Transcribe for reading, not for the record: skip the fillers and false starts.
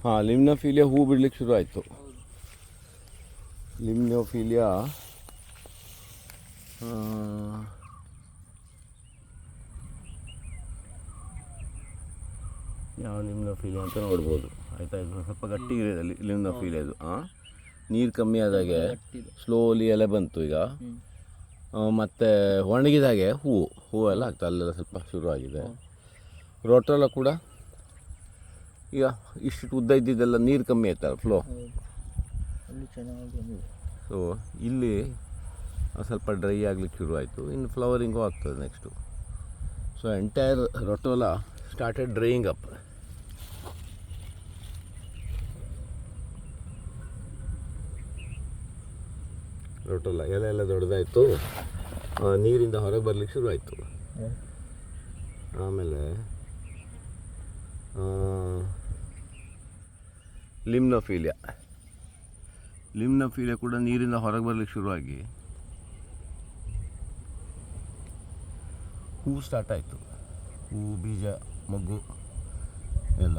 ಹಾಂ, ಲಿಮ್ನೋಫಿಲಿಯಾ ಹೂ ಬಿಡ್ಲಿಕ್ಕೆ ಶುರು ಆಯಿತು. ಲಿಮ್ನೋಫಿಲಿಯಾ ಯಾವ ಲಿಮ್ನೋಫಿಲಿಯಾ ಅಂತ ನೋಡ್ಬೋದು. ಆಯಿತಾ, ಇದು ಸ್ವಲ್ಪ ಗಟ್ಟಿ ಇದೆ ಲಿಮ್ನೋಫಿಲಿಯಾ. ಇದು ನೀರು ಕಮ್ಮಿ ಆದಾಗೆ ಸ್ಲೋಲಿ ಎಲೆ ಬಂತು ಈಗ. ಮತ್ತು ಒಣಗಿದಾಗೆ ಹೂವೆಲ್ಲ ಆಗ್ತದೆ, ಅಲ್ಲೆಲ್ಲ ಸ್ವಲ್ಪ ಶುರುವಾಗಿದೆ. ರೋಟೋಲ ಕೂಡ ಈಗ ಇಷ್ಟು ಉದ್ದ ಇದ್ದಿದ್ದೆಲ್ಲ ನೀರು ಕಮ್ಮಿ ಆಯ್ತಲ್ಲ, ಫ್ಲೋ. ಸೊ ಇಲ್ಲಿ ಸ್ವಲ್ಪ ಡ್ರೈ ಆಗ್ಲಿಕ್ಕೆ ಶುರು ಆಯಿತು. ಇನ್ನು ಫ್ಲವರಿಂಗು ಆಗ್ತದೆ ನೆಕ್ಸ್ಟು. ಸೊ ಎಂಟೈರ್ ರೋಟೋಲ ಸ್ಟಾರ್ಟೆಡ್ ಡ್ರೈಯಿಂಗ್ ಅಪ್. ರೋಟೋಲ ಎಲೆ ಎಲ್ಲ ದೊಡ್ಡದಾಯಿತು, ನೀರಿಂದ ಹೊರಗೆ ಬರಲಿಕ್ಕೆ ಶುರು ಆಯಿತು. ಆಮೇಲೆ ಲಿಮ್ನೋಫಿಲಿಯಾ ಕೂಡ ನೀರಿಂದ ಹೊರಗೆ ಬರಲಿಕ್ಕೆ ಶುರುವಾಗಿ ಹೂ ಸ್ಟಾರ್ಟ್ ಆಯಿತು. ಹೂ, ಬೀಜ, ಮೊಗ್ಗು ಎಲ್ಲ.